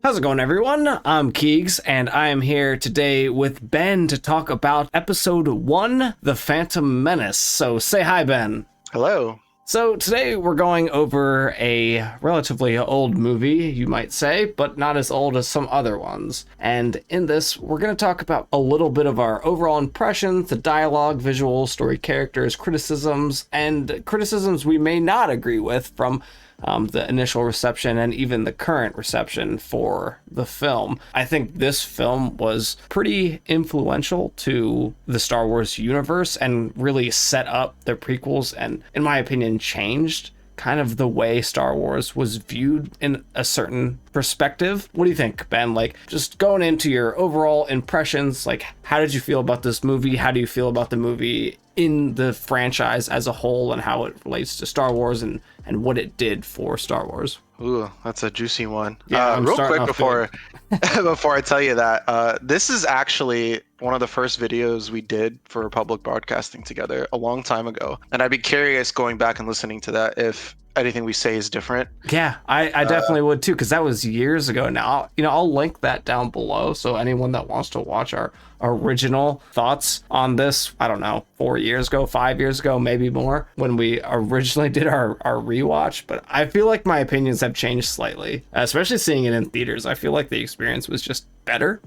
How's it going, everyone? I'm Keegs, and I am here today with Ben to talk about Episode 1, The Phantom Menace. So say hi, Ben. Hello. So today we're going over a relatively old movie, you might say, but not as old as some other ones. And in this, we're going to talk about a little bit of our overall impressions, the dialogue, visual, story, characters, criticisms, and criticisms we may not agree with from the initial reception and even the current reception for the film. I think this film was pretty influential to the Star Wars universe and really set up the prequels and, in my opinion, changed kind of the way Star Wars was viewed in a certain perspective. What do you think, Ben? Like, just going into your overall impressions, like, how did you feel about this movie? How do you feel about the movie in the franchise as a whole and how it relates to Star Wars and what it did for Star Wars? Ooh, that's a juicy one. Yeah, real quick before I tell you that, this is actually one of the first videos we did for public broadcasting together a long time ago. And I'd be curious going back and listening to that if anything we say is different. Yeah, I definitely would too, because that was years ago now. I'll link that down below, so anyone that wants to watch our original thoughts on this, I don't know, 4 years ago, 5 years ago, maybe more, when we originally did our rewatch. But I feel like my opinions have changed slightly, especially seeing it in theaters. I feel like the experience was just better.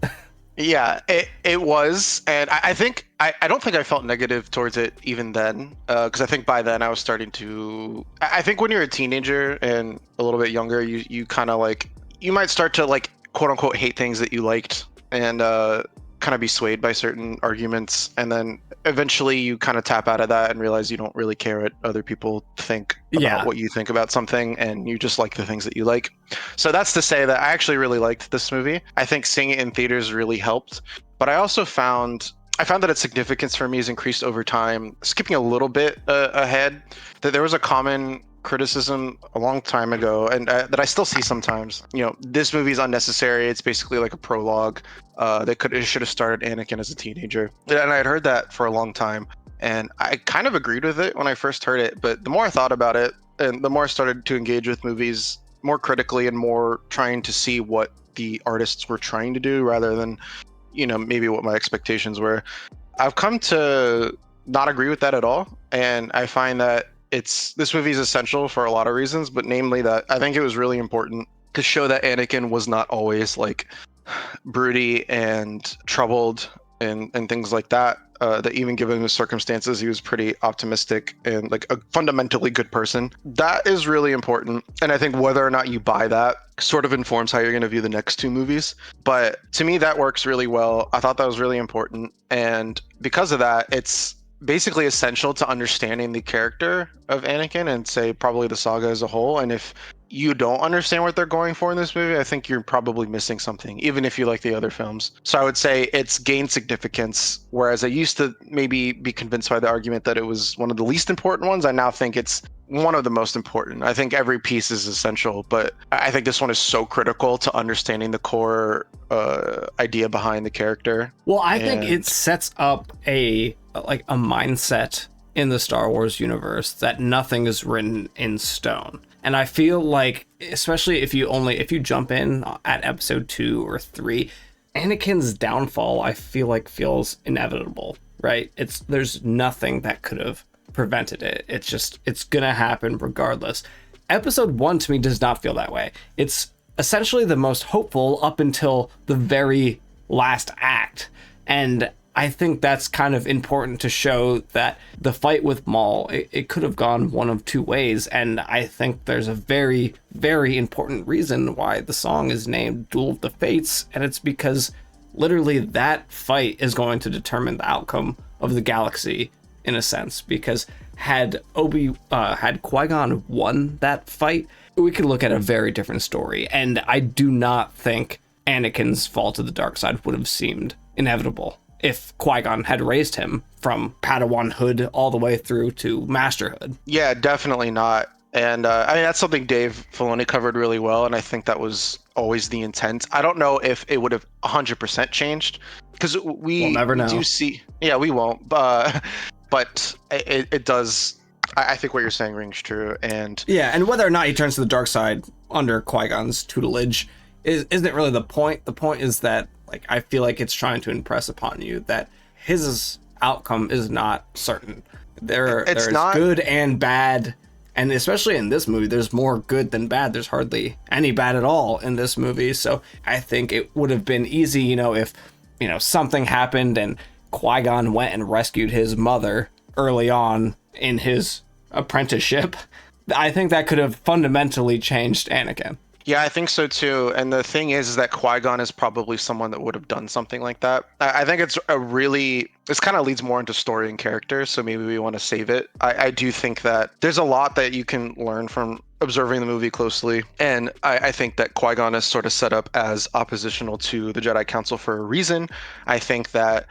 Yeah, it was, and I think I don't think I felt negative towards it even then, because I think by then I was starting to. I think when you're a teenager and a little bit younger, you kind of like you might start to like quote unquote hate things that you liked and kind of be swayed by certain arguments, and then eventually you kind of tap out of that and realize you don't really care what other people think about what you think about something, and you just like the things that you like. So that's to say that I actually really liked this movie. I think seeing it in theaters really helped, but I also found that its significance for me has increased over time. Skipping a little bit ahead, that there was a common criticism a long time ago, and that I still see sometimes. This movie is unnecessary. It's basically like a prologue. It should have started Anakin as a teenager, and I had heard that for a long time, and I kind of agreed with it when I first heard it. But the more I thought about it, and the more I started to engage with movies more critically and more trying to see what the artists were trying to do rather than, maybe what my expectations were, I've come to not agree with that at all. And I find that this movie is essential for a lot of reasons, but namely that I think it was really important to show that Anakin was not always like broody and troubled and things like that. That even given the circumstances, he was pretty optimistic and like a fundamentally good person. That is really important. And I think whether or not you buy that sort of informs how you're going to view the next two movies. But to me, that works really well. I thought that was really important. And because of that, it's basically essential to understanding the character of Anakin and say probably the saga as a whole. And if you don't understand what they're going for in this movie, I think you're probably missing something, even if you like the other films. So I would say it's gained significance, whereas I used to maybe be convinced by the argument that it was one of the least important ones. I now think it's one of the most important. I think every piece is essential, but I think this one is so critical to understanding the core idea behind the character. Well, I think it sets up a mindset in the Star Wars universe that nothing is written in stone. And I feel like, especially if you jump in at episode 2 or 3, Anakin's downfall, I feel like feels inevitable, right? There's nothing that could have prevented it. It's gonna happen regardless. Episode 1 to me does not feel that way. It's essentially the most hopeful up until the very last act. And I think that's kind of important to show that the fight with Maul, it could have gone one of two ways. And I think there's a very, very important reason why the song is named Duel of the Fates. And it's because literally that fight is going to determine the outcome of the galaxy in a sense. Because had Qui-Gon won that fight, we could look at a very different story. And I do not think Anakin's fall to the dark side would have seemed inevitable if Qui-Gon had raised him from Padawanhood all the way through to masterhood. Yeah, definitely not. And I mean, that's something Dave Filoni covered really well, and I think that was always the intent. I don't know if it would have 100% changed, because we'll never know. Do see, yeah, we won't, but it does. I think what you're saying rings true, and yeah, and whether or not he turns to the dark side under Qui-Gon's tutelage, isn't really the point. The point is that like I feel like it's trying to impress upon you that his outcome is not certain. There's good and bad, and especially in this movie, there's more good than bad. There's hardly any bad at all in this movie. So I think it would have been easy, if something happened and Qui-Gon went and rescued his mother early on in his apprenticeship. I think that could have fundamentally changed Anakin. Yeah, I think so too. And the thing is that Qui-Gon is probably someone that would have done something like that. I think this kind of leads more into story and character, so maybe we want to save it. I do think that there's a lot that you can learn from observing the movie closely. And I think that Qui-Gon is sort of set up as oppositional to the Jedi Council for a reason. I think that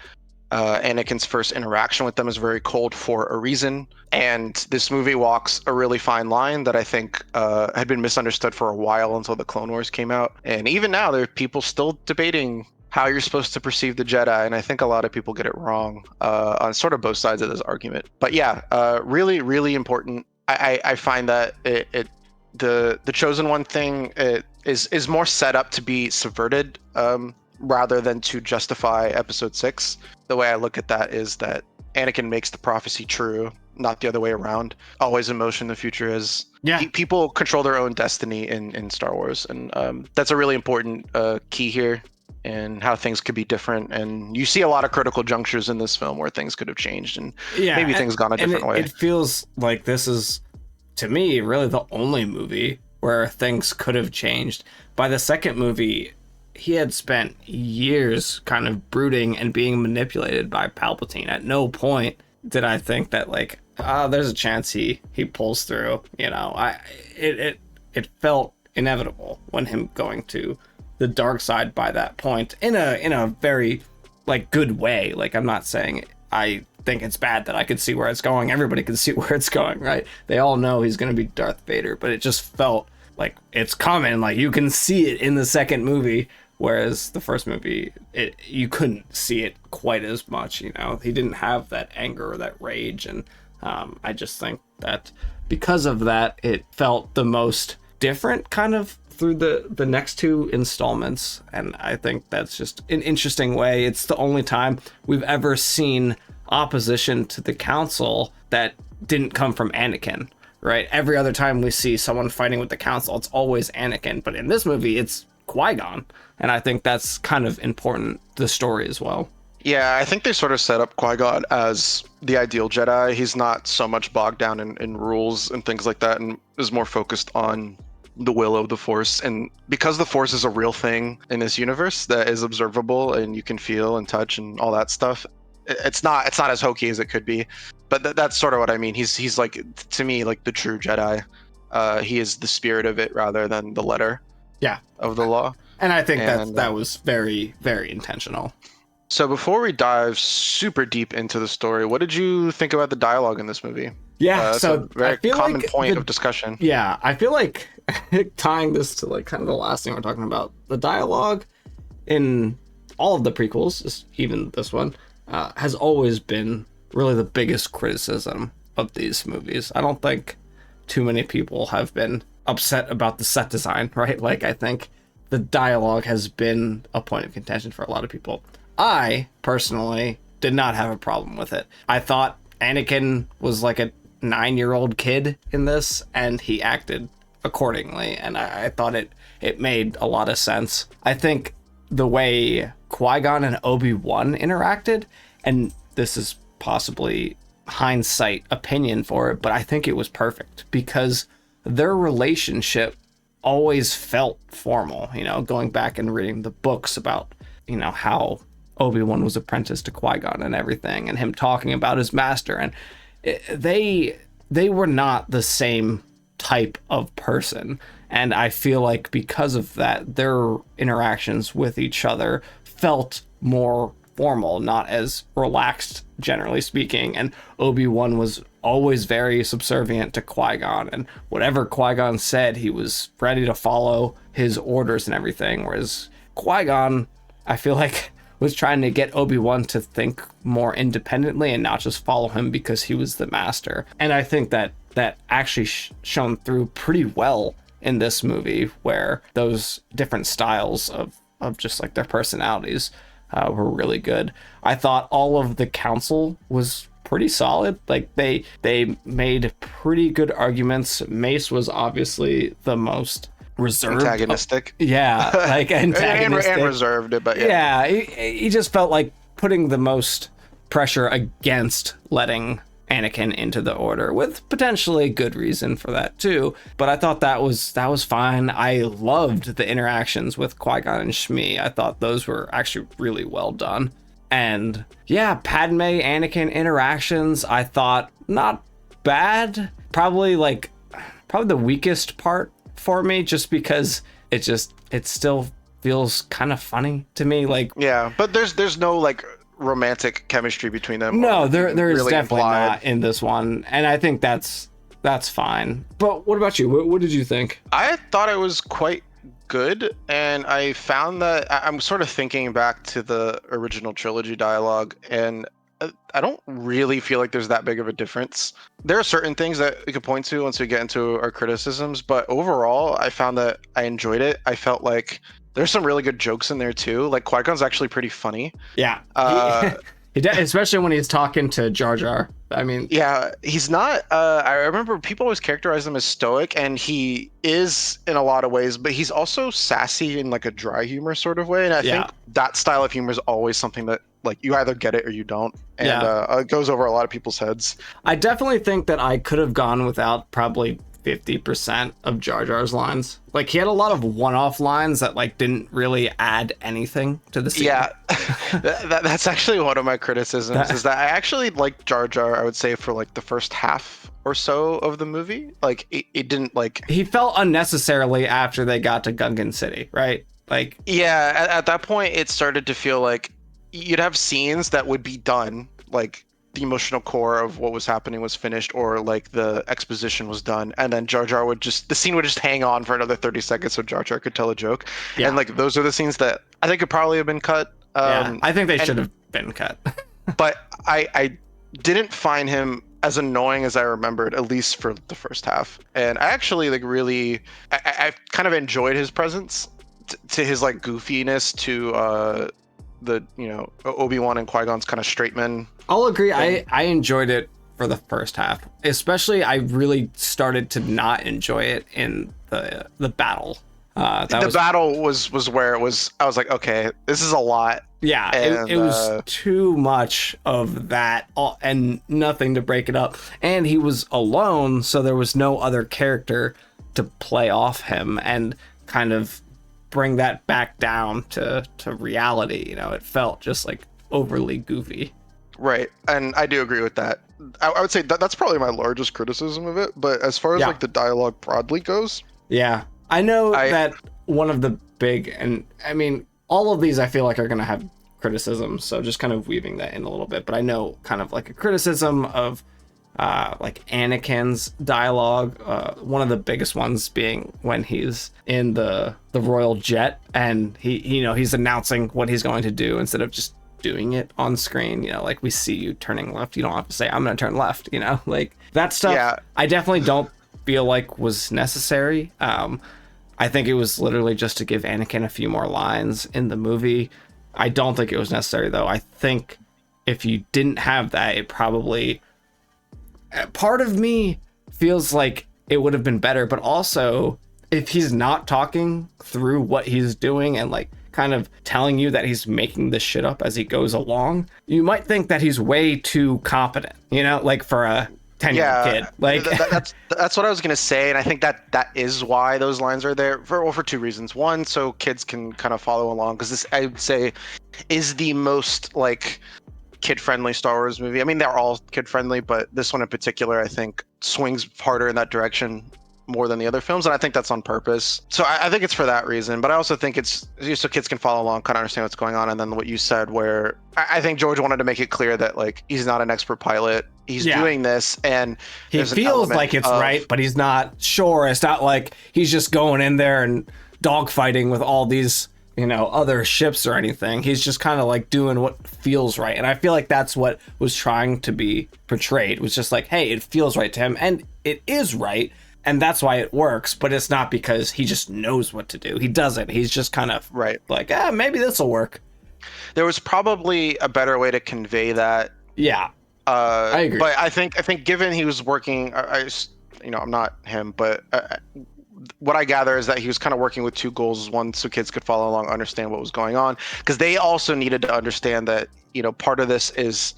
Anakin's first interaction with them is very cold for a reason. And this movie walks a really fine line that I think had been misunderstood for a while until the Clone Wars came out. And even now, there are people still debating how you're supposed to perceive the Jedi. And I think a lot of people get it wrong on sort of both sides of this argument. But yeah, really, really important. I find that the Chosen One thing is more set up to be subverted rather than to justify Episode 6. The way I look at that is that Anakin makes the prophecy true, not the other way around. Always in motion, the future is. Yeah. People control their own destiny in Star Wars, and that's a really important key here in how things could be different. And you see a lot of critical junctures in this film where things could have changed, and maybe things gone a different way. It feels like this is, to me, really the only movie where things could have changed. By the second movie, he had spent years kind of brooding and being manipulated by Palpatine. At no point did I think that there's a chance he pulls through. It felt inevitable when him going to the dark side by that point in a very good way. I'm not saying I think it's bad that I could see where it's going. Everybody can see where it's going, right? They all know he's going to be Darth Vader, but it just felt like it's coming. You can see it in the second movie. Whereas the first movie, you couldn't see it quite as much, He didn't have that anger or that rage. And I just think that because of that, it felt the most different kind of through the next two installments. And I think that's just an interesting way. It's the only time we've ever seen opposition to the council that didn't come from Anakin, right? Every other time we see someone fighting with the council, it's always Anakin. But in this movie, it's Qui-Gon, and I think that's kind of important to the story as well. Yeah, I think they sort of set up Qui-Gon as the ideal Jedi. He's not so much bogged down in rules and things like that, and is more focused on the will of the Force. And because the Force is a real thing in this universe that is observable and you can feel and touch and all that stuff, it's not as hokey as it could be. But that's sort of what I mean. He's to me the true Jedi. He is the spirit of it rather than the letter. Yeah, of the law. And I think that was very, very intentional. So before we dive super deep into the story, what did you think about the dialogue in this movie? Yeah, so a very common point of discussion. Yeah, I feel like tying this to kind of the last thing we're talking about, the dialogue in all of the prequels, even this one, has always been really the biggest criticism of these movies. I don't think too many people have been upset about the set design, right? I think the dialogue has been a point of contention for a lot of people. I personally did not have a problem with it. I thought Anakin was like a 9-year-old kid in this, and he acted accordingly, and I thought it made a lot of sense. I think the way Qui-Gon and Obi-Wan interacted, and this is possibly hindsight opinion for it, but I think it was perfect because their relationship always felt formal, going back and reading the books about, how Obi-Wan was apprenticed to Qui-Gon and everything, and him talking about his master. And they were not the same type of person. And I feel like because of that, their interactions with each other felt more formal, not as relaxed, generally speaking. And Obi-Wan was always very subservient to Qui-Gon, and whatever Qui-Gon said, he was ready to follow his orders and everything. Whereas Qui-Gon, I feel like, was trying to get Obi-Wan to think more independently and not just follow him because he was the master. And I think that actually shone through pretty well in this movie, where those different styles of just like their personalities were really good. I thought all of the council was pretty solid. Like they made pretty good arguments. Mace was obviously the most reserved, antagonistic. Like antagonistic and reserved, but he just felt like putting the most pressure against letting Anakin into the Order, with potentially good reason for that too. But I thought that was fine. I loved the interactions with Qui-Gon and Shmi. I thought those were actually really well done. And yeah, Padme Anakin interactions, I thought not bad. Probably the weakest part for me, just because it still feels kind of funny to me. Like, yeah, but there's no like romantic chemistry between them. No, there is really definitely implied. not in this one, and I think that's fine. But what about you? What did you think? I thought it was quite good, and I found that I'm sort of thinking back to the original trilogy dialogue, and I don't really feel like there's that big of a difference. There are certain things that we could point to once we get into our criticisms, but overall, I found that I enjoyed it. I felt like there's some really good jokes in there too. Like Qui-Gon's actually pretty funny. Yeah. Especially when he's talking to Jar Jar. I mean, yeah, he's not. I remember people always characterize him as stoic, and he is in a lot of ways, but he's also sassy in like a dry humor sort of way. And I think that style of humor is always something that like you either get it or you don't. And it goes over a lot of people's heads. I definitely think that I could have gone without probably 50% of Jar Jar's lines. Like, he had a lot of one-off lines that like didn't really add anything to the scene. Yeah, that's actually one of my criticisms is that I actually like Jar Jar, I would say, for like the first half or so of the movie. Like it didn't like... He felt unnecessarily after they got to Gungan City, right? Like... Yeah, at that point it started to feel like you'd have scenes that would be done, like the emotional core of what was happening was finished, or like the exposition was done, and then Jar Jar the scene would just hang on for another 30 seconds so Jar Jar could tell a joke. Yeah. And like those are the scenes that I think could probably have been cut. I think they should have been cut. But I didn't find him as annoying as I remembered, at least for the first half. And I actually like really, I kind of enjoyed his presence to his like goofiness to the, you know, Obi-Wan and Qui-Gon's kind of straight men. I'll agree. I enjoyed it for the first half. Especially, I really started to not enjoy it in the battle. Battle was where it was. I was like, okay, this is a lot. Yeah, and, it was too much of that and nothing to break it up. And he was alone, so there was no other character to play off him and kind of bring that back down to reality. You know, it felt just like overly goofy. Right, and I do agree with that. I would say that's probably my largest criticism of it. But as far as like the dialogue broadly goes, yeah, I know that one of the big, and I mean, all of these I feel like are going to have criticisms, so just kind of weaving that in a little bit. But I know kind of like a criticism of like Anakin's dialogue, one of the biggest ones being when he's in the royal jet and he's announcing what he's going to do instead of just doing it on screen. You know, like, we see you turning left, you don't have to say I'm gonna turn left, you know, like that stuff. I definitely don't feel like was necessary. I think it was literally just to give Anakin a few more lines in the movie. I don't think it was necessary though. I think if you didn't have that, it probably, part of me feels like it would have been better. But also, if he's not talking through what he's doing and like kind of telling you that he's making this shit up as he goes along, you might think that he's way too competent, you know, like for a 10-year-old kid. Like that's what I was gonna say, and I think that is why those lines are there for two reasons. One, so kids can kind of follow along, because this, I would say, is the most like kid-friendly Star Wars movie. I mean, they're all kid-friendly, but this one in particular, I think, swings harder in that direction more than the other films, and I think that's on purpose. So I think it's for that reason, but I also think it's so kids can follow along, kind of understand what's going on. And then what you said, where I think George wanted to make it clear that like he's not an expert pilot, he's doing this, and he feels like it's right, but he's not sure. It's not like he's just going in there and dogfighting with all these, you know, other ships or anything. He's just kind of like doing what feels right. And I feel like that's what was trying to be portrayed, was just like, hey, it feels right to him, and it is right. And that's why it works, but it's not because he just knows what to do. He doesn't. He's just kind of like, maybe this will work. There was probably a better way to convey that. Yeah, I agree. But I think given he was working, I'm not him, but what I gather is that he was kind of working with two goals. One, so kids could follow along, understand what was going on, because they also needed to understand that, part of this is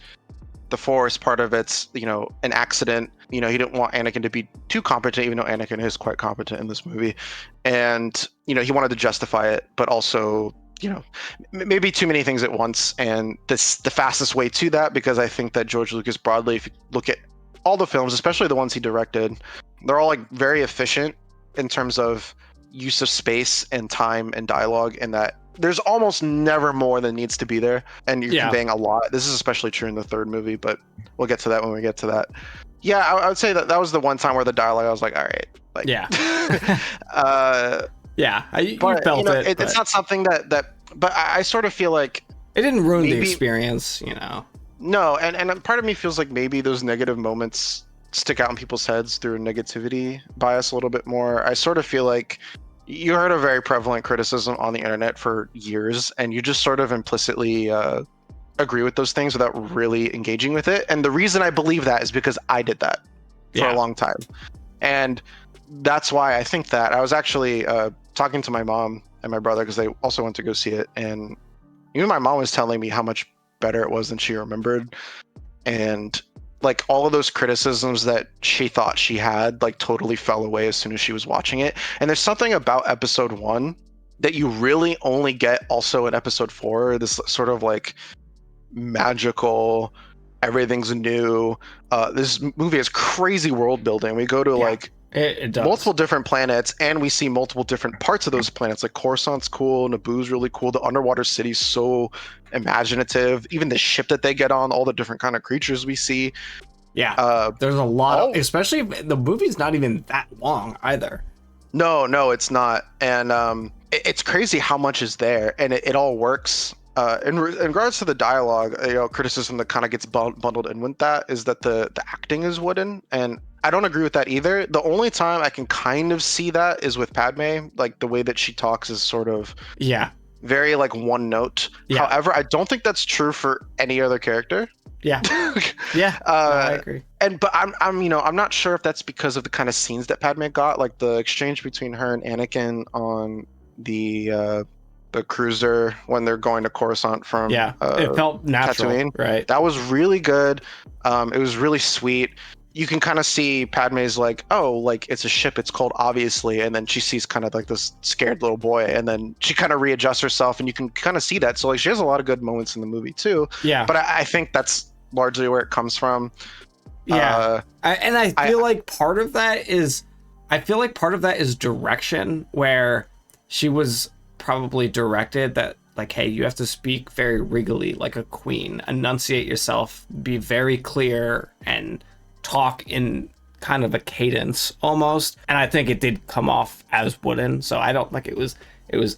the Force, part of it's, an accident. He didn't want Anakin to be too competent, even though Anakin is quite competent in this movie. And, he wanted to justify it, but also, maybe too many things at once. And the fastest way to that, because I think that George Lucas broadly, if you look at all the films, especially the ones he directed, they're all like very efficient in terms of use of space and time and dialogue, and that there's almost never more than needs to be there, and you're conveying a lot. This is especially true in the third movie, but we'll get to that when we get to that. Yeah, I would say that was the one time where the dialogue, I was like, all right. Like, yeah. You but, felt it. It's not something that but I sort of feel like it didn't ruin the experience, No, and part of me feels like maybe those negative moments stick out in people's heads through negativity bias a little bit more. I sort of feel like you heard a very prevalent criticism on the internet for years, and you just sort of implicitly agree with those things without really engaging with it. And the reason I believe that is because I did that for a long time. And that's why I think that. I was actually talking to my mom and my brother, because they also went to go see it, and even my mom was telling me how much better it was than she remembered. And like all of those criticisms that she thought she had like totally fell away as soon as she was watching it. And there's something about episode 1 that you really only get also in episode 4, this sort of like magical, everything's new. This movie has crazy world building. We go to like it does. Multiple different planets, and we see multiple different parts of those planets. Like Coruscant's cool, Naboo's really cool. The underwater city's so imaginative. Even the ship that they get on, all the different kind of creatures we see. Yeah, there's a lot, especially if the movie's not even that long either. No, it's not. And it's crazy how much is there, and it all works. In regards to the dialogue, criticism that kind of gets bundled in with that is that the acting is wooden, and I don't agree with that either. The only time I can kind of see that is with Padme. Like the way that she talks is sort of very like one note. Yeah. However, I don't think that's true for any other character. Yeah. I agree. But I'm not sure if that's because of the kind of scenes that Padme got, like the exchange between her and Anakin on the cruiser when they're going to Coruscant from it felt natural, Tatooine. Right? That was really good. It was really sweet. You can kind of see Padme's like, oh, like it's a ship, it's cold, obviously, and then she sees kind of like this scared little boy, and then she kind of readjusts herself, and you can kind of see that. So like she has a lot of good moments in the movie too. Yeah. But I think that's largely where it comes from. Yeah. I feel like part of that is direction, where she was probably directed that like, hey, you have to speak very regally like a queen, enunciate yourself, be very clear, and talk in kind of a cadence almost. And I think it did come off as wooden, so I don't think it was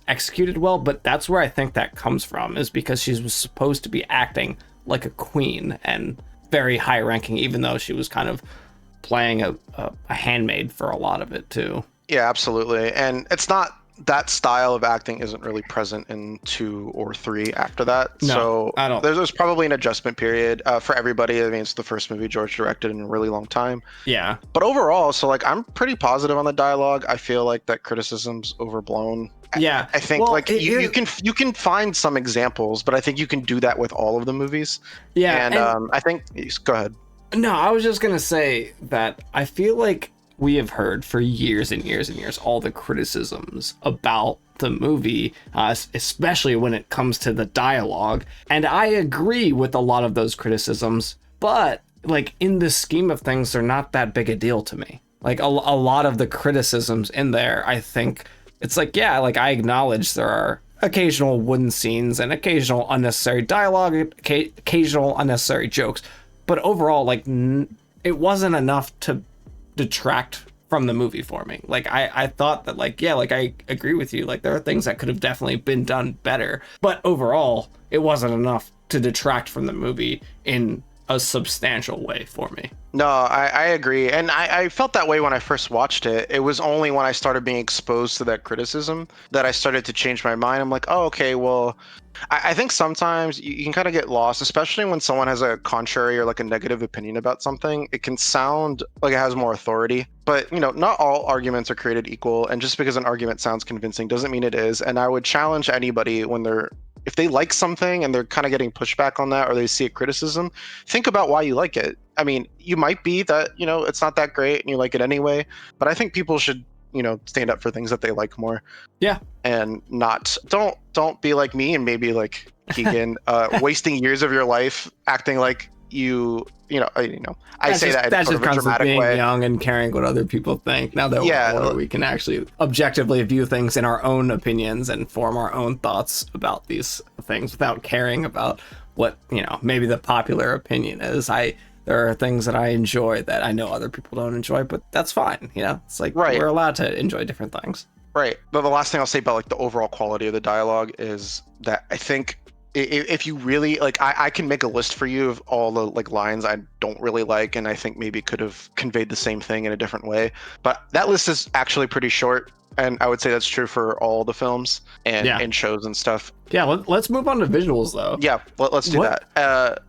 executed well. But that's where I think that comes from, is because she was supposed to be acting like a queen and very high ranking, even though she was kind of playing a handmaid for a lot of it too. Yeah, absolutely. And it's not, that style of acting isn't really present in 2 or 3 after that. No, so I don't. There's probably an adjustment period for everybody. I mean, it's the first movie George directed in a really long time. Yeah. But overall, so like I'm pretty positive on the dialogue. I feel like that criticism's overblown. Yeah. I think you can find some examples, but I think you can do that with all of the movies. Yeah. And I think, go ahead. No, I was just gonna say that I feel like we have heard for years and years and years all the criticisms about the movie, especially when it comes to the dialogue. And I agree with a lot of those criticisms, but like in the scheme of things, they're not that big a deal to me. Like a lot of the criticisms in there, I think it's like, yeah, like I acknowledge there are occasional wooden scenes and occasional unnecessary dialogue, occasional unnecessary jokes. But overall, like it wasn't enough to detract from the movie for me. Like I thought that like, yeah, like I agree with you, like there are things that could have definitely been done better, but overall it wasn't enough to detract from the movie in a substantial way for me. No, I agree. And I felt that way when I first watched it. It was only when I started being exposed to that criticism that I started to change my mind. I'm like, oh, okay, well, I think sometimes you can kind of get lost, especially when someone has a contrary or like a negative opinion about something. It can sound like it has more authority, but not all arguments are created equal. And just because an argument sounds convincing doesn't mean it is. And I would challenge anybody if they like something and they're kind of getting pushback on that, or they see a criticism, think about why you like it. I mean, you might be that, it's not that great and you like it anyway, but I think people should, stand up for things that they like more. Yeah. And don't be like me and maybe like Keegan, wasting years of your life acting like I say that in that's sort just of a comes with dramatic being way. young and caring what other people think. Now that we're older, we can actually objectively view things in our own opinions and form our own thoughts about these things without caring about what maybe the popular opinion is. There are things that I enjoy that I know other people don't enjoy, but that's fine. It's like we're allowed to enjoy different things. Right. But the last thing I'll say about like the overall quality of the dialogue is that I think if you really like, I can make a list for you of all the like lines I don't really like, and I think maybe could have conveyed the same thing in a different way. But that list is actually pretty short, and I would say that's true for all the films and shows and stuff. Yeah, let's move on to visuals though. Yeah, let's do that.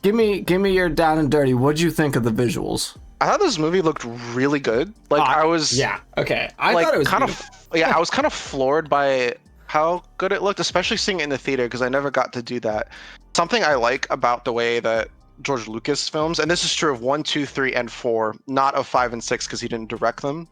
Give me your down and dirty. What'd you think of the visuals? I thought this movie looked really good. Like I was. Yeah. Okay. I thought it was kind of. Yeah, I was kind of floored by how good it looked, especially seeing it in the theater because I never got to do that. Something I like about the way that George Lucas films, and this is true of 1, 2, 3, and 4, not of 5 and 6 because he didn't direct them.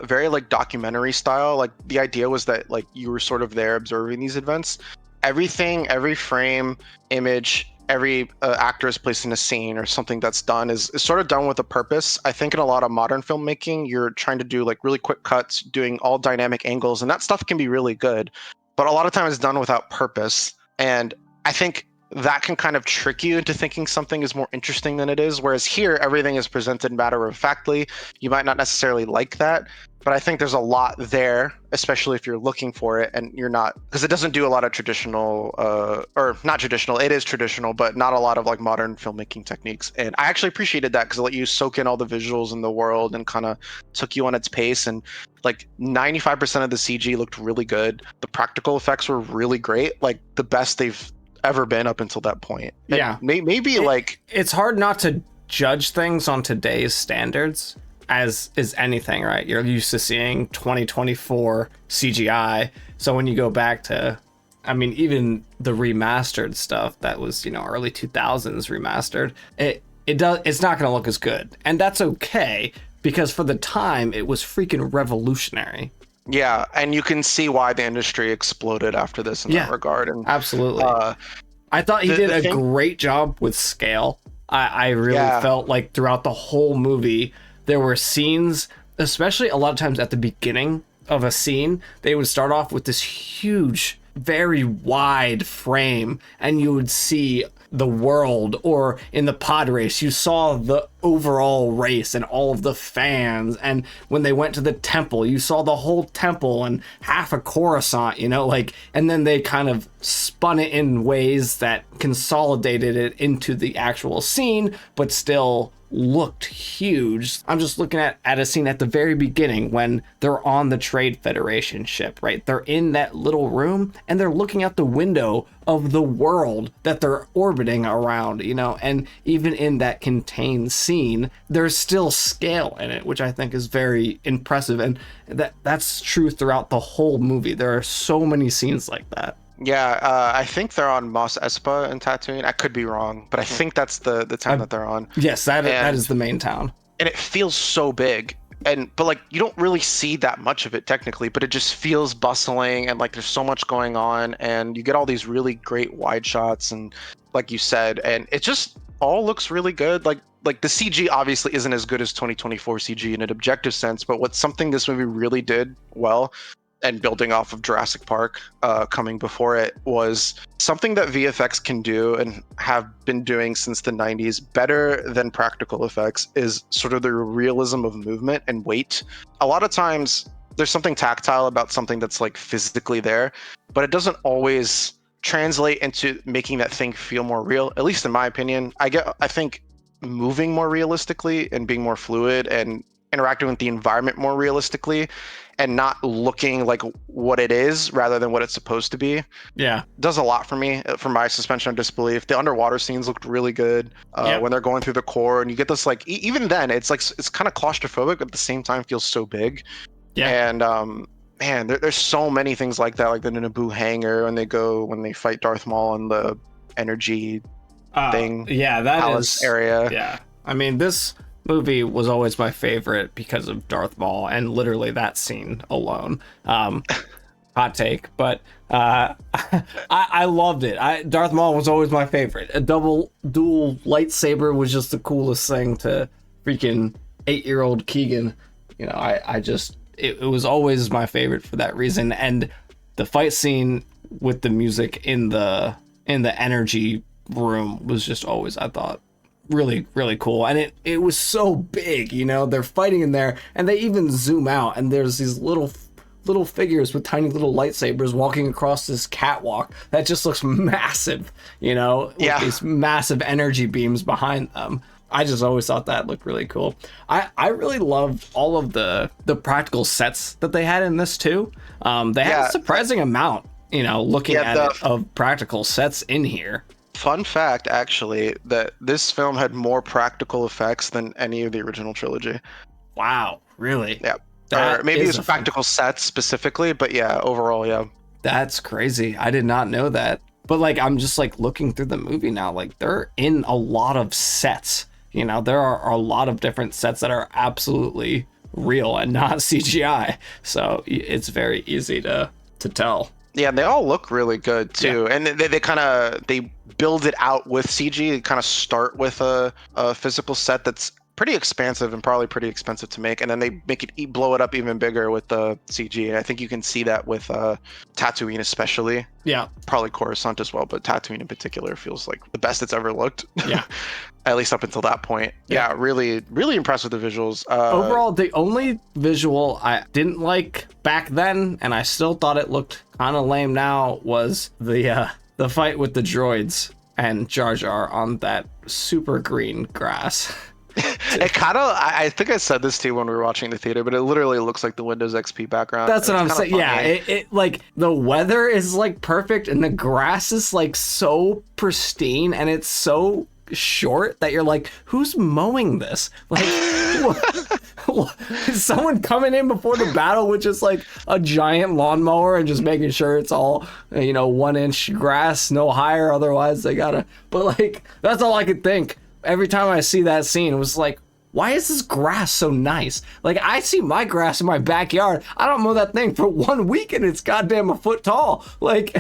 Very like documentary style. Like the idea was that like you were sort of there observing these events. Everything, every frame, image, every actor is placed in a scene or something that's done is sort of done with a purpose. I think in a lot of modern filmmaking, you're trying to do like really quick cuts, doing all dynamic angles, and that stuff can be really good. But a lot of times it's done without purpose. And I think that can kind of trick you into thinking something is more interesting than it is. Whereas here, everything is presented matter-of-factly. You might not necessarily like that, but I think there's a lot there, especially if you're looking for it and you're not, because it doesn't do a lot of traditional, or not traditional, it is traditional, but not a lot of like modern filmmaking techniques. And I actually appreciated that because it let you soak in all the visuals in the world and kind of took you on its pace. And like 95% of the CG looked really good. The practical effects were really great, like the best they've ever been up until that point. And yeah, maybe it's hard not to judge things on today's standards, as is anything, right? You're used to seeing 2024 CGI, so when you go back to, I mean, even the remastered stuff that was early 2000s remastered, it's not going to look as good, and that's okay because for the time it was freaking revolutionary. Yeah, and you can see why the industry exploded after this in that regard. And absolutely. I thought he did a great job with scale. I really felt like throughout the whole movie, there were scenes, especially a lot of times at the beginning of a scene, they would start off with this huge, very wide frame, and you would see the world, or in the pod race, you saw the overall race and all of the fans. And when they went to the temple, you saw the whole temple and half of Coruscant, and then they kind of spun it in ways that consolidated it into the actual scene, but still looked huge. I'm just looking at a scene at the very beginning when they're on the Trade Federation ship, right? They're in that little room and they're looking out the window of the world that they're orbiting around, and even in that contained scene, there's still scale in it, which I think is very impressive. And that's true throughout the whole movie. There are so many scenes like that. Yeah, I think they're on Mos Espa in Tatooine. I could be wrong, but I think that's the town that they're on. Yes, that is the main town. And it feels so big. But like you don't really see that much of it technically, but it just feels bustling and like there's so much going on, and you get all these really great wide shots and like you said, and it just all looks really good. Like the CG obviously isn't as good as 2024 CG in an objective sense, but what's something this movie really did well, and building off of Jurassic Park coming before it, was something that VFX can do and have been doing since the 90s better than practical effects, is sort of the realism of movement and weight. A lot of times there's something tactile about something that's like physically there, but it doesn't always translate into making that thing feel more real, at least in my opinion. I think moving more realistically and being more fluid and interacting with the environment more realistically and not looking like what it is rather than what it's supposed to be Yeah. does a lot for me, for my suspension of disbelief. The underwater scenes looked really good when they're going through the core, and you get this like even then it's like it's kind of claustrophobic, but at the same time feels so big. Yeah. And man, there's so many things like that, like the Naboo hangar when they fight Darth Maul and the energy thing. Yeah, that palace is area. Yeah. I mean, this movie was always my favorite because of Darth Maul and literally that scene alone. Hot take, but I loved it. Darth Maul was always my favorite. A dual lightsaber was just the coolest thing to freaking 8-year-old Qui-Gon. You know, it was always my favorite for that reason. And the fight scene with the music in the energy room was just always, I thought, really, really cool. And it was so big, you know, they're fighting in there and they even zoom out and there's these little figures with tiny little lightsabers walking across this catwalk that just looks massive, you know, with these massive energy beams behind them. I just always thought that looked really cool. I really loved all of the practical sets that they had in this too. They had a surprising amount, you know, looking at it, of practical sets in here. Fun fact, actually, that this film had more practical effects than any of the original trilogy. Wow, really? Yeah. Or maybe it's practical sets specifically, but yeah, overall, yeah. That's crazy. I did not know that. But like, I'm just like looking through the movie now, like they're in a lot of sets. You know, there are a lot of different sets that are absolutely real and not CGI. So it's very easy to tell. Yeah, they all look really good too. Yeah. And they build it out with CG. They kind of start with a physical set that's pretty expansive and probably pretty expensive to make, and then they make it blow it up even bigger with the CG. And I think you can see that with Tatooine especially. Yeah, probably Coruscant as well, but Tatooine in particular feels like the best it's ever looked. Yeah. At least up until that point. Yeah, really, really impressed with the visuals. Overall, the only visual I didn't like back then, and I still thought it looked kind of lame now, was the fight with the droids and Jar Jar on that super green grass. It kind of, I think I said this to you when we were watching the theater, but it literally looks like the Windows XP background. That's what I'm saying. Yeah, it like the weather is like perfect and the grass is like so pristine and it's so short that you're like, who's mowing this? Like, is someone coming in before the battle with just like a giant lawnmower and just making sure it's all, you know, 1-inch grass, no higher, otherwise they gotta. But like, that's all I could think. Every time I see that scene, it was like, why is this grass so nice? Like, I see my grass in my backyard. I don't mow that thing for 1 week and it's goddamn a foot tall. Like,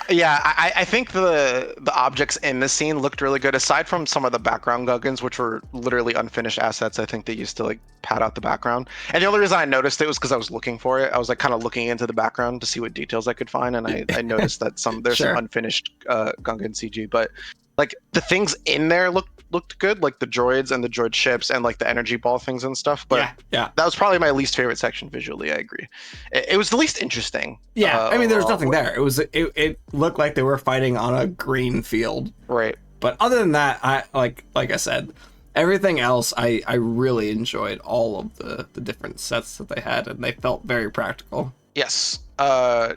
yeah, I think the objects in the scene looked really good, aside from some of the background Gungans, which were literally unfinished assets. I think they used to like pad out the background. And the only reason I noticed it was because I was looking for it. I was like kind of looking into the background to see what details I could find, and I noticed that there's some unfinished Gungan CG, but like the things in there looked good, like the droids and the droid ships and like the energy ball things and stuff. But that was probably my least favorite section visually. I agree. It was the least interesting. Yeah, I mean, there's nothing there. It looked like they were fighting on a green field. Right. But other than that, I like I said, everything else I really enjoyed all of the different sets that they had, and they felt very practical. Yes.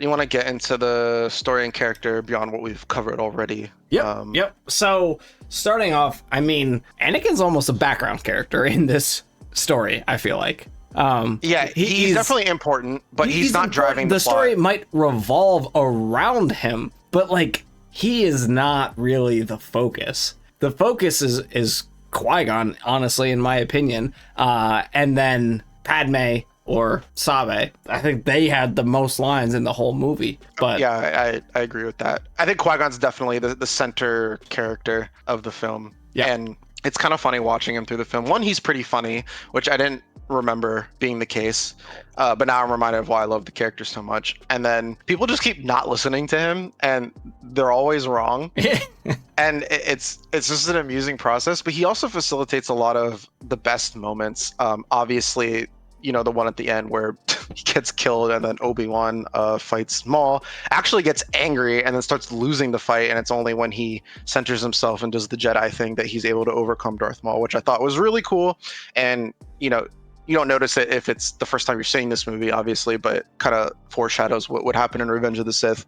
You want to get into the story and character beyond what we've covered already? Yep. So starting off, I mean, Anakin's almost a background character in this story, I feel like. He's definitely important, but he's not driving the plot. Story might revolve around him, but like he is not really the focus. The focus is Qui-Gon, honestly, in my opinion, and then Padme or Sabe. I think they had the most lines in the whole movie. But yeah, I agree with that. I think Qui-Gon's definitely the center character of the film. Yeah. And it's kind of funny watching him through the film. One, he's pretty funny, which I didn't remember being the case. But now I'm reminded of why I love the character so much. And then people just keep not listening to him and they're always wrong. And it's just an amusing process, but he also facilitates a lot of the best moments. Obviously, the one at the end where he gets killed and then Obi-Wan fights Maul, actually gets angry and then starts losing the fight, and it's only when he centers himself and does the Jedi thing that he's able to overcome Darth Maul, which I thought was really cool. And you don't notice it if it's the first time you're seeing this movie, obviously, but kind of foreshadows what would happen in Revenge of the Sith.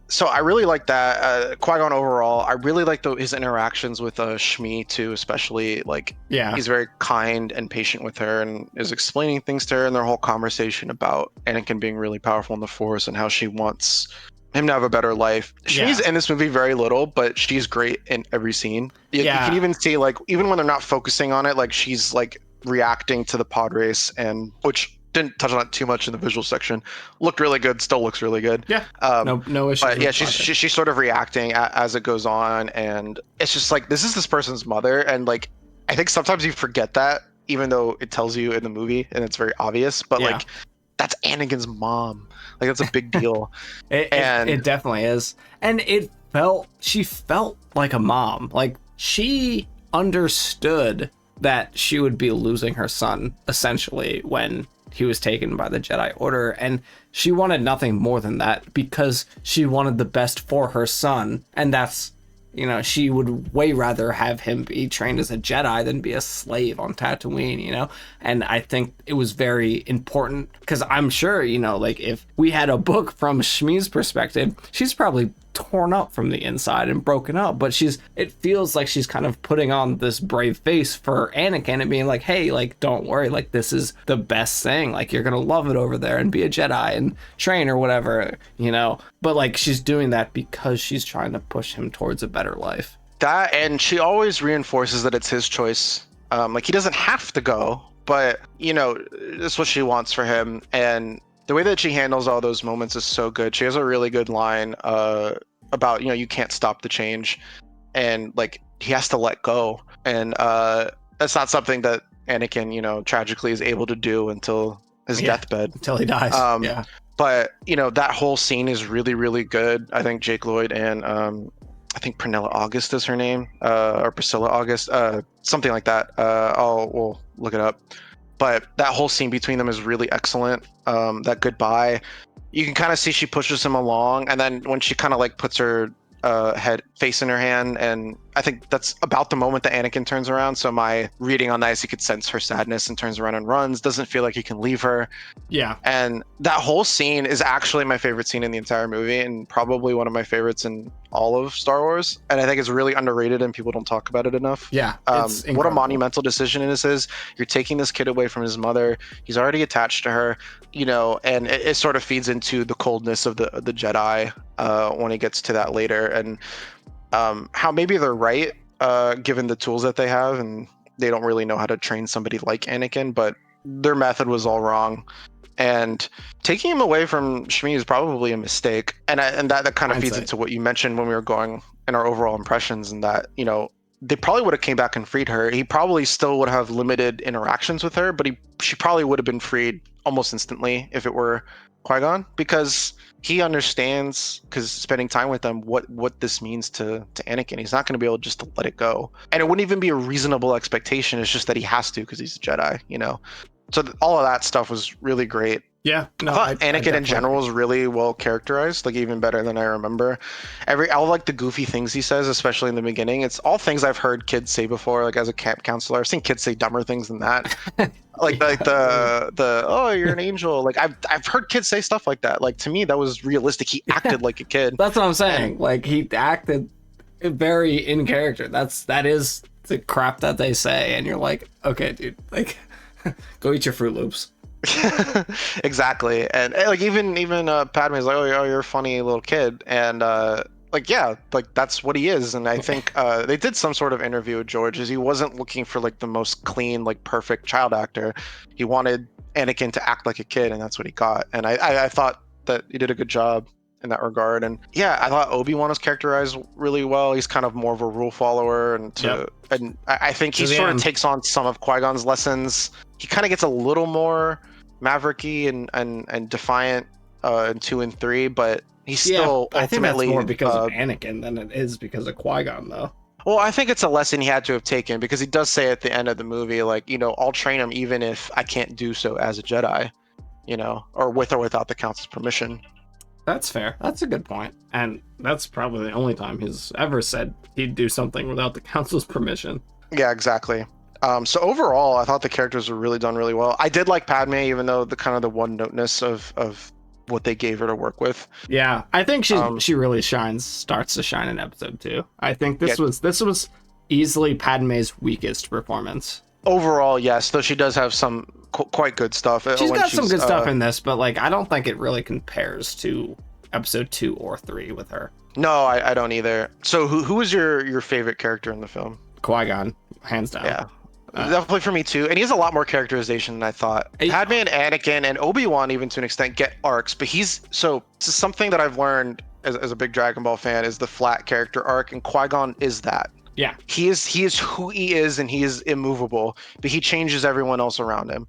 So I really like that. Qui-Gon overall, I really like his interactions with Shmi too, especially. Like, he's very kind and patient with her and is explaining things to her, and their whole conversation about Anakin being really powerful in the Force and how she wants him to have a better life. She's in this movie very little, but she's great in every scene. You can even see, like, even when they're not focusing on it, like, she's like reacting to the pod race, and which didn't touch on it too much in the visual section. Looked really good, still looks really good. No issues. But yeah, she's sort of reacting as it goes on, and it's just like, this is this person's mother, and like, I think sometimes you forget that, even though it tells you in the movie and it's very obvious, but like, that's Anakin's mom. Like, that's a big deal. It definitely is. And she felt like a mom. Like, she understood that she would be losing her son, essentially, when he was taken by the Jedi Order, and she wanted nothing more than that, because she wanted the best for her son, and that's, she would way rather have him be trained as a Jedi than be a slave on Tatooine, and I think it was very important, because I'm sure, like, if we had a book from Shmi's perspective, she's probably torn up from the inside and broken up, but it feels like she's kind of putting on this brave face for Anakin and being like, hey, like, don't worry, like, this is the best thing, like, you're gonna love it over there and be a Jedi and train or whatever, but like, she's doing that because she's trying to push him towards a better life. That, and she always reinforces that it's his choice. Like, he doesn't have to go, but that's what she wants for him. And the way that she handles all those moments is so good. She has a really good line about, you can't stop the change, and like, he has to let go. And that's not something that Anakin, tragically is able to do until his deathbed. Until he dies. But, that whole scene is really, really good. I think Jake Lloyd and I think Pernilla August is her name, or Priscilla August, something like that. We'll look it up. But that whole scene between them is really excellent. That goodbye, you can kind of see she pushes him along, and then when she kind of like puts her face in her hand, and I think that's about the moment that Anakin turns around. So my reading on that is he could sense her sadness and turns around and runs, doesn't feel like he can leave her. And that whole scene is actually my favorite scene in the entire movie, and probably one of my favorites in all of Star Wars. And I think it's really underrated and people don't talk about it enough. What a monumental decision this is. You're taking this kid away from his mother. He's already attached to her, and it sort of feeds into the coldness of the Jedi when he gets to that later. And how maybe they're right, given the tools that they have, and they don't really know how to train somebody like Anakin, but their method was all wrong. And taking him away from Shmi is probably a mistake. And that kind of feeds into what you mentioned when we were going in our overall impressions, and that, they probably would have came back and freed her. He probably still would have limited interactions with her, but she probably would have been freed almost instantly if it were Qui-Gon, because he understands, because spending time with them, what this means to Anakin. He's not going to be able just to let it go, and it wouldn't even be a reasonable expectation. It's just that he has to, because he's a Jedi, So all of that stuff was really great. I thought Anakin in general was really well characterized, like even better than I remember. All like the goofy things he says, especially in the beginning, it's all things I've heard kids say before. Like, as a camp counselor, I've seen kids say dumber things than that. like the oh, you're an angel. Like, I've heard kids say stuff like that. Like, to me, that was realistic. He acted like a kid. That's what I'm saying. Like, he acted very in character. That is the crap that they say, and you're like, okay, dude, like, go eat your Fruit Loops. Exactly. And like, even Padme's like, oh, you're a funny little kid, and like, yeah, like, that's what he is. And I think they did some sort of interview with George, as he wasn't looking for like the most clean, like, perfect child actor. He wanted Anakin to act like a kid, and that's what he got. And I thought that he did a good job in that regard. And yeah, I thought Obi-Wan was characterized really well. He's kind of more of a rule follower, and I think he sort of takes on some of Qui-Gon's lessons. He kind of gets a little more mavericky and defiant in 2 and 3, but he's still ultimately, I think that's more because of Anakin than it is because of Qui-Gon, though. Well, I think it's a lesson he had to have taken because he does say at the end of the movie, like, I'll train him even if I can't do so as a Jedi, or with or without the Council's permission. That's fair. That's a good point. And that's probably the only time he's ever said he'd do something without the Council's permission. Yeah, exactly. So overall, I thought the characters were really done really well. I did like Padme, even though the kind of the one-noteness of what they gave her to work with. Yeah, I think she really starts to shine in episode 2. I think this was easily Padme's weakest performance. Overall, yes, though she does have some quite good stuff. She's got some good stuff in this, but like I don't think it really compares to episode 2 or 3 with her. No, I don't either. So who was your favorite character in the film? Qui-Gon, hands down. Yeah. Definitely for me too, and he has a lot more characterization than I thought. Padme and Anakin and Obi-Wan, even to an extent, get arcs, but this is something that I've learned as a big Dragon Ball fan is the flat character arc, and Qui-Gon is that. Yeah, he is who he is, and he is immovable, but he changes everyone else around him.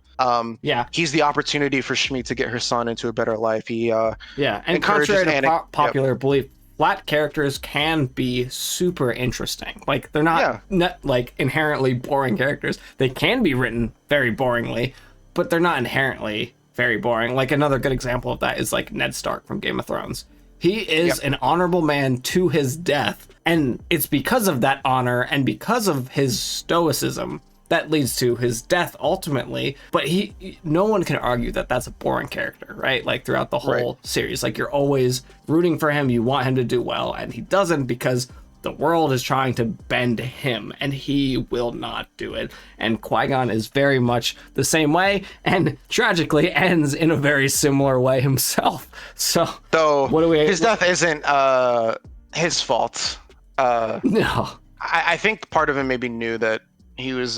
He's the opportunity for Shmi to get her son into a better life. And contrary to popular belief, flat characters can be super interesting. Like they're not like inherently boring characters. They can be written very boringly, but they're not inherently very boring. Like another good example of that is like Ned Stark from Game of Thrones. He is an honorable man to his death, and it's because of that honor and because of his stoicism that leads to his death ultimately. But no one can argue that that's a boring character, right? Like throughout the whole series, like you're always rooting for him, you want him to do well, and he doesn't because the world is trying to bend him and he will not do it. And Qui-Gon is very much the same way and tragically ends in a very similar way himself. So his death isn't his fault. No. I think part of him maybe knew that he was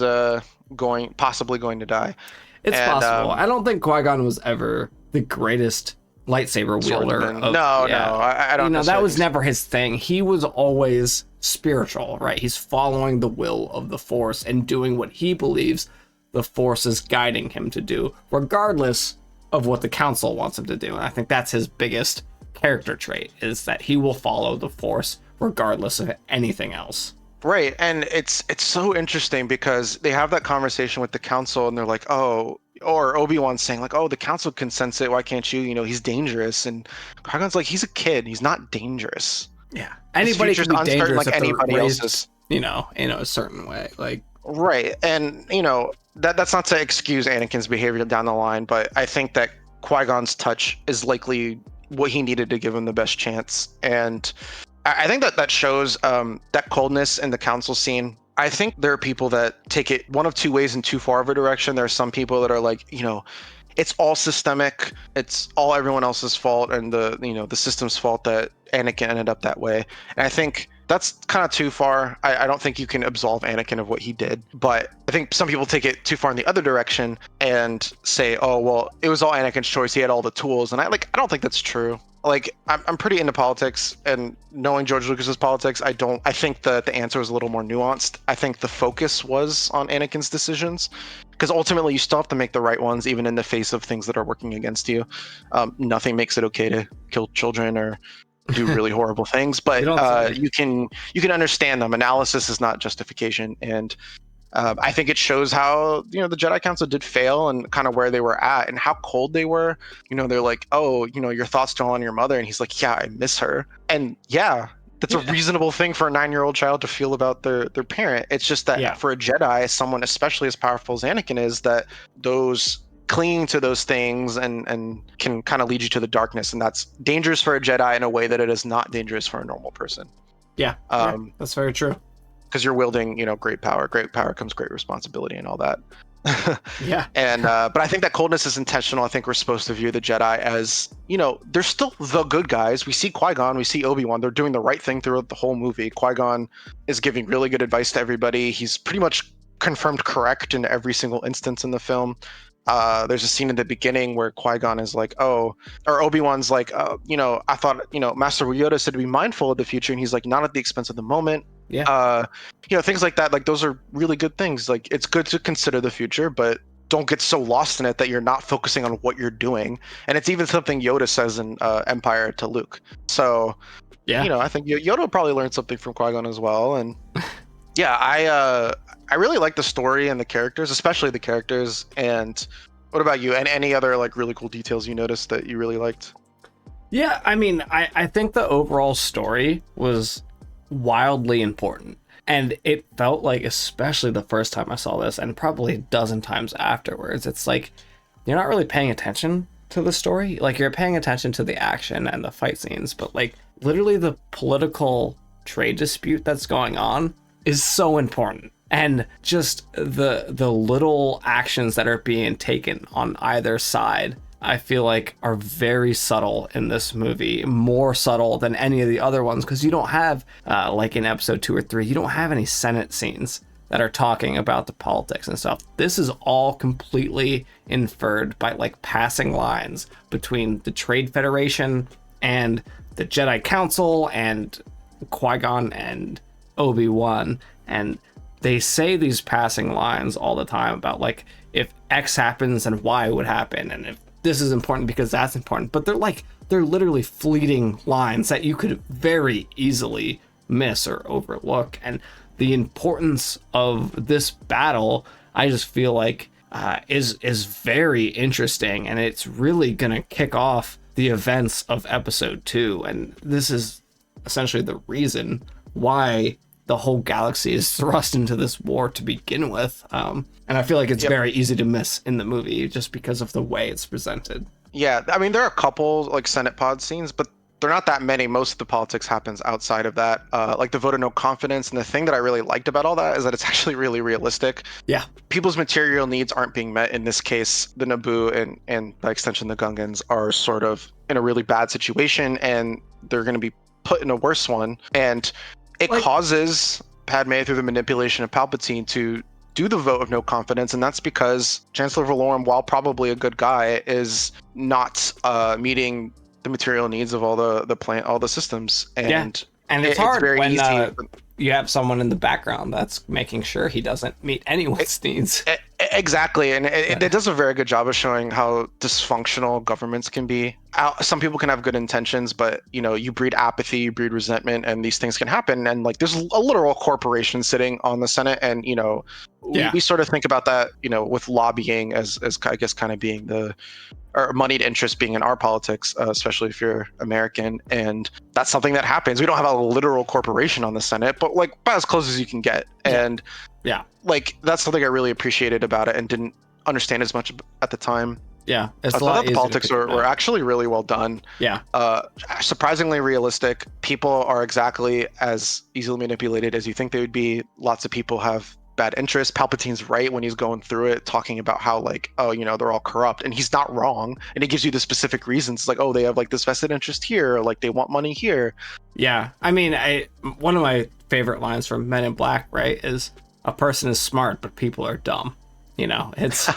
possibly going to die. It's possible. I don't think Qui-Gon was ever the greatest lightsaber wielder. I don't know. That was never his thing. He was always spiritual, right? He's following the will of the Force and doing what he believes the Force is guiding him to do, regardless of what the Council wants him to do. And I think that's his biggest character trait, is that he will follow the Force regardless of anything else. Right, and it's so interesting because they have that conversation with the Council, and they're like, "Oh," or Obi-Wan saying like, "Oh, the Council can sense it. Why can't you? He's dangerous." And Qui-Gon's like, "He's a kid. He's not dangerous." Yeah, anybody can be dangerous like if anybody they're raised, else's. In a certain way, like right, and that's not to excuse Anakin's behavior down the line, but I think that Qui-Gon's touch is likely what he needed to give him the best chance, and I think that shows that coldness in the Council scene. I think there are people that take it one of two ways in too far of a direction. There are some people that are like, it's all systemic. It's all everyone else's fault and the system's fault that Anakin ended up that way. And I think that's kind of too far. I don't think you can absolve Anakin of what he did. But I think some people take it too far in the other direction and say, oh, well, it was all Anakin's choice. He had all the tools. And I don't think that's true. Like, I'm pretty into politics, and knowing George Lucas's politics, I think that the answer was a little more nuanced. I think the focus was on Anakin's decisions, because ultimately you still have to make the right ones, even in the face of things that are working against you. Nothing makes it okay to kill children or do really horrible things, but you can understand them. Analysis is not justification, and I think it shows how the Jedi Council did fail and kind of where they were at and how cold they were. They're like, oh, your thoughts still on your mother, and he's like, yeah, I miss her. And yeah, that's a reasonable thing for a 9-year-old child to feel about their parent. It's just that for a Jedi, someone especially as powerful as Anakin is, that those clinging to those things and can kind of lead you to the darkness, and that's dangerous for a Jedi in a way that it is not dangerous for a normal person. Yeah, that's very true. Because you're wielding, great power. Great power comes great responsibility and all that. Yeah. And but I think that coldness is intentional. I think we're supposed to view the Jedi as, they're still the good guys. We see Qui-Gon, we see Obi-Wan. They're doing the right thing throughout the whole movie. Qui-Gon is giving really good advice to everybody. He's pretty much confirmed correct in every single instance in the film. There's a scene in the beginning where Qui-Gon is like, or Obi-Wan's like, I thought, Master Yoda said to be mindful of the future, and he's like, not at the expense of the moment. Yeah. Things like that. Like, those are really good things. Like, it's good to consider the future, but don't get so lost in it that you're not focusing on what you're doing. And it's even something Yoda says in Empire to Luke. So, I think Yoda will probably learn something from Qui-Gon as well. And Yeah, I really like the story and the characters, especially the characters. And what about you? And any other like really cool details you noticed that you really liked? Yeah, I mean, I think the overall story was wildly important. And it felt like, especially the first time I saw this, and probably a dozen times afterwards, it's like you're not really paying attention to the story. Like, you're paying attention to the action and the fight scenes, but like literally the political trade dispute that's going on is so important. And just the little actions that are being taken on either side, I feel like are very subtle in this movie, more subtle than any of the other ones, because you don't have, like in episode 2 or 3, you don't have any Senate scenes that are talking about the politics and stuff. This is all completely inferred by like passing lines between the Trade Federation and the Jedi Council and Qui-Gon and Obi-Wan. And they say these passing lines all the time about like, if X happens, then Y would happen, and if this is important because that's important. But they're literally fleeting lines that you could very easily miss or overlook. And the importance of this battle, I just feel like is very interesting, and it's really gonna kick off the events of episode 2. And this is essentially the reason why the whole galaxy is thrust into this war to begin with. And I feel like it's very easy to miss in the movie just because of the way it's presented. Yeah, I mean, there are a couple like Senate pod scenes, but they're not that many. Most of the politics happens outside of that. Like the vote of no confidence. And the thing that I really liked about all that is that it's actually really realistic. Yeah. People's material needs aren't being met. In this case, the Naboo and by extension, the Gungans are sort of in a really bad situation, and they're going to be put in a worse one. And it causes Padmé, through the manipulation of Palpatine, to do the vote of no confidence, and that's because Chancellor Valorum, while probably a good guy, is not meeting the material needs of all the systems. And and it's hard very when easy. You have someone in the background that's making sure he doesn't meet anyone's needs. Exactly, and it does a very good job of showing how dysfunctional governments can be. Some people can have good intentions, but you breed apathy, you breed resentment, and these things can happen. And like, there's a literal corporation sitting on the Senate, and we sort of think about that, with lobbying as I guess kind of being or moneyed interest being in our politics, especially if you're American. And that's something that happens. We don't have a literal corporation on the Senate, but like about as close as you can get. And like, that's something I really appreciated about it and didn't understand as much at the time. Yeah, I thought the politics were actually really well done. Yeah. Surprisingly realistic. People are exactly as easily manipulated as you think they would be. Lots of people have bad interest. Palpatine's right when he's going through it, talking about how like, they're all corrupt, and he's not wrong. And he gives you the specific reasons, like, they have like this vested interest here, or like they want money here. Yeah, I mean, one of my favorite lines from Men in Black, right, is a person is smart, but people are dumb. It's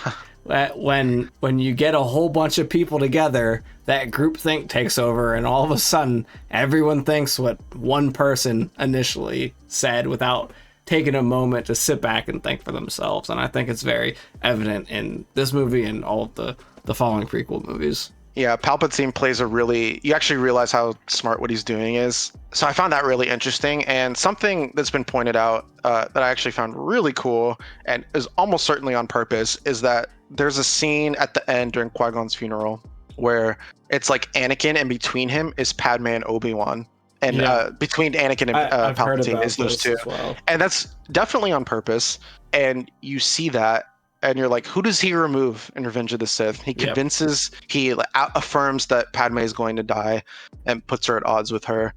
that when you get a whole bunch of people together, that groupthink takes over, and all of a sudden everyone thinks what one person initially said without taking a moment to sit back and think for themselves. And I think it's very evident in this movie and all of the following prequel movies. Yeah, Palpatine plays you actually realize how smart what he's doing is. So I found that really interesting. And something that's been pointed out that I actually found really cool, and is almost certainly on purpose, is that there's a scene at the end during Qui-Gon's funeral where it's like Anakin, and between him is Padme and Obi-Wan. And between Anakin and Palpatine is those two. Well. And that's definitely on purpose. And you see that, and you're like, who does he remove in Revenge of the Sith? He convinces, he affirms that Padme is going to die and puts her at odds with her.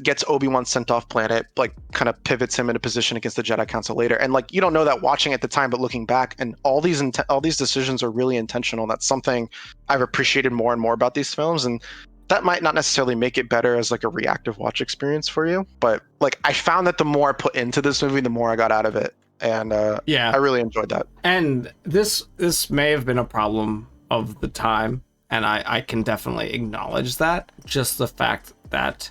Gets Obi-Wan sent off planet, like kind of pivots him in a position against the Jedi Council later. And like, you don't know that watching at the time, but looking back, and all these decisions are really intentional. That's something I've appreciated more and more about these films. And that might not necessarily make it better as like a reactive watch experience for you, but like, I found that the more I put into this movie, the more I got out of it. And I really enjoyed that. And this may have been a problem of the time, and I can definitely acknowledge that. Just the fact that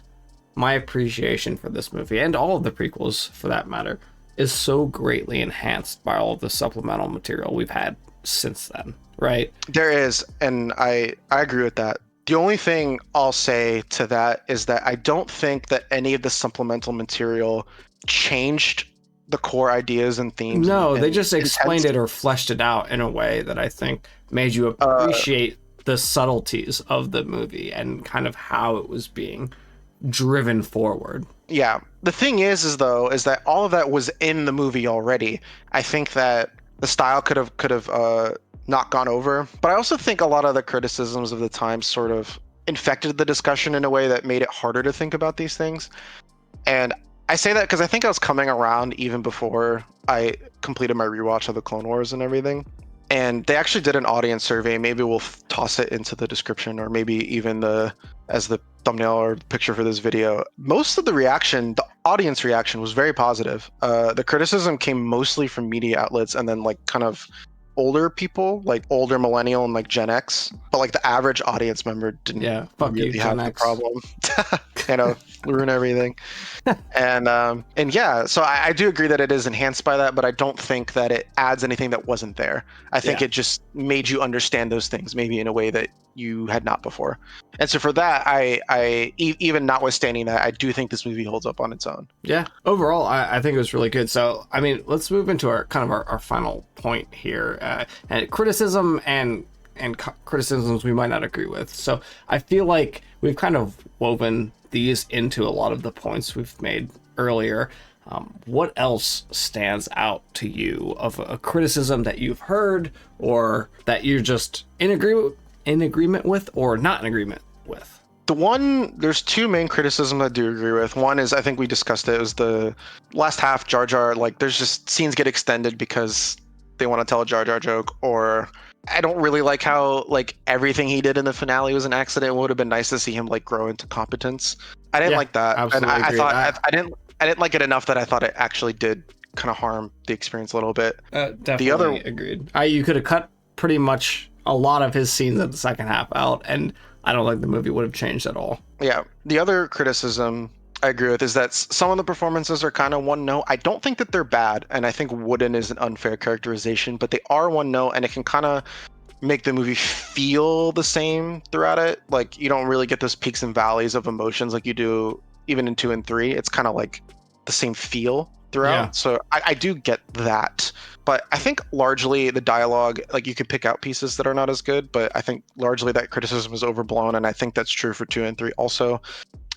my appreciation for this movie, and all of the prequels for that matter, is so greatly enhanced by all of the supplemental material we've had since then, right? There is, and I agree with that. The only thing I'll say to that is that I don't think that any of the supplemental material changed the core ideas and themes. No, they and just explained intent. it or fleshed it out in a way that I think made you Uh, appreciate the subtleties of the movie and kind of how it was being driven forward. Yeah. The thing is that all of that was in the movie already. I think that the style could have not gone over, but I also think a lot of the criticisms of the time sort of infected the discussion in a way that made it harder to think about these things. And I say that because I think I was coming around even before I completed my rewatch of the Clone Wars and everything. And they actually did an audience survey. Maybe we'll toss it into the description, or maybe even as the thumbnail or picture for this video. Most of the audience reaction was very positive. The criticism came mostly from media outlets and then like kind of older people, like older millennial and like Gen X. But like the average audience member didn't Yeah, fuck you, really have Gen the X. problem. Ruin everything. And yeah, so I do agree that it is enhanced by that, but I don't think that it adds anything that wasn't there. I think Yeah. it just made you understand those things maybe in a way that you had not before. And so for that, even notwithstanding that, I do think this movie holds up on its own. Yeah, overall, I think it was really good. So, I mean, let's move into our final point here, and criticism and criticisms we might not agree with. So, I feel like we've kind of woven these into a lot of the points we've made earlier. What else stands out to you of a criticism that you've heard, or that you're just in agreement with, or not in agreement with? There's two main criticisms I do agree with. One is, I think we discussed it, was the last half Jar Jar, like there's just scenes get extended because they want to tell a Jar Jar joke, or I don't really like how like everything he did in the finale was an accident. It would have been nice to see him like grow into competence. I didn't like that. Absolutely And I agree. thought I didn't like it enough that I thought it actually did kind of harm the experience a little bit. Definitely agreed. You could have cut pretty much a lot of his scenes in the second half out, and I don't think the movie would have changed at all. Yeah. The other criticism I agree with is that some of the performances are kind of one note. I don't think that they're bad, and I think Wooden is an unfair characterization, but they are one note, and it can kind of make the movie feel the same throughout it. Like you don't really get those peaks and valleys of emotions like you do even in 2 and 3. It's kind of like the same feel throughout. Yeah. So I do get that. But I think largely the dialogue, like you could pick out pieces that are not as good, but I think largely that criticism is overblown, and I think that's true for 2 and 3 also.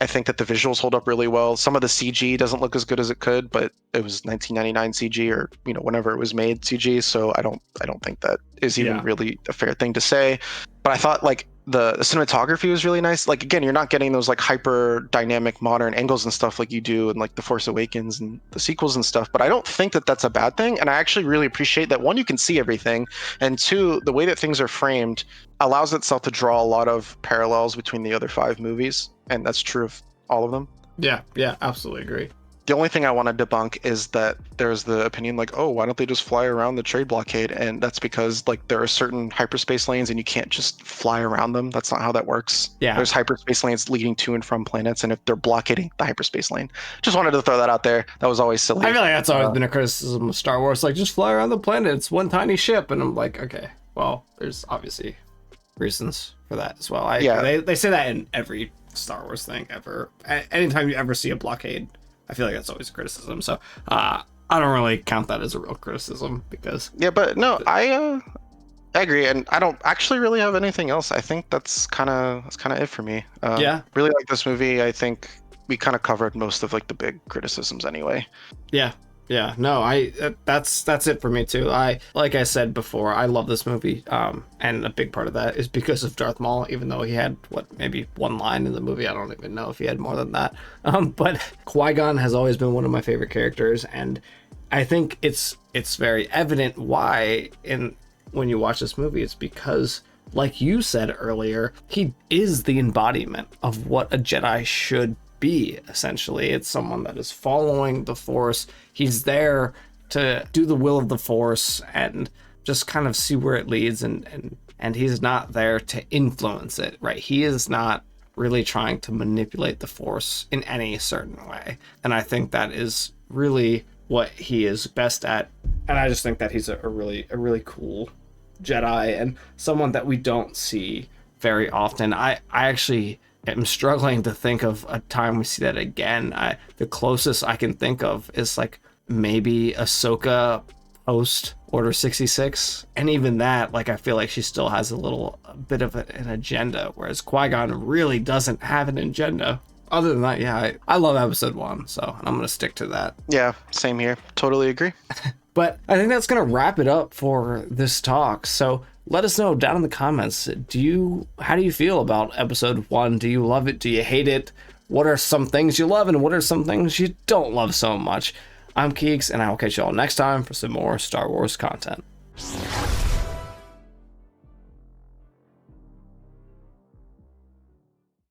I think that the visuals hold up really well. Some of the CG doesn't look as good as it could, but it was 1999 CG, or whenever it was made CG, so I don't think that is even really a fair thing to say. But I thought like the cinematography was really nice. Like again, you're not getting those like hyper dynamic modern angles and stuff like you do in like The Force Awakens and the sequels and stuff, but I don't think that that's a bad thing. And I actually really appreciate that, one, you can see everything, and two, the way that things are framed allows itself to draw a lot of parallels between the other 5 movies, and that's true of all of them. Yeah, absolutely agree. The only thing I want to debunk is that there's the opinion like, oh, why don't they just fly around the trade blockade? And that's because like there are certain hyperspace lanes and you can't just fly around them. That's not how that works. Yeah. There's hyperspace lanes leading to and from planets, and if they're blockading the hyperspace lane. Just wanted to throw that out there. That was always silly. I feel like that's always been a criticism of Star Wars. Like, just fly around the planet. It's one tiny ship. And I'm like, okay, well, there's obviously reasons for that as well. They say that in every Star Wars thing ever. Anytime you ever see a blockade, I feel like that's always a criticism. So I don't really count that as a real criticism because but no, I agree, and I don't actually really have anything else. I think that's kind of it for me. Really like this movie. I think we kind of covered most of like the big criticisms anyway. No, that's it for me too. Like I said before, I love this movie, and a big part of that is because of Darth Maul. Even though he had maybe one line in the movie, I don't even know if he had more than that. But Qui-Gon has always been one of my favorite characters, and I think it's very evident why. When you watch this movie, it's because, like you said earlier, he is the embodiment of what a Jedi should be. Essentially, it's someone that is following the Force. He's there to do the will of the Force and just kind of see where it leads, and he's not there to influence it, right? He is not really trying to manipulate the Force in any certain way, and I think that is really what he is best at. And I just think that he's a really cool Jedi, and someone that we don't see very often. I actually I'm struggling to think of a time we see that again. The closest I can think of is like maybe Ahsoka post Order 66, and even that, like, I feel like she still has a bit of an agenda, whereas Qui-Gon really doesn't have an agenda. Other than that, yeah, I love episode 1, so I'm gonna stick to that. Yeah, same here. Totally agree. But I think that's gonna wrap it up for this talk. So let us know down in the comments. How do you feel about episode 1? Do you love it? Do you hate it? What are some things you love and what are some things you don't love so much? I'm Keeks, and I will catch you all next time for some more Star Wars content.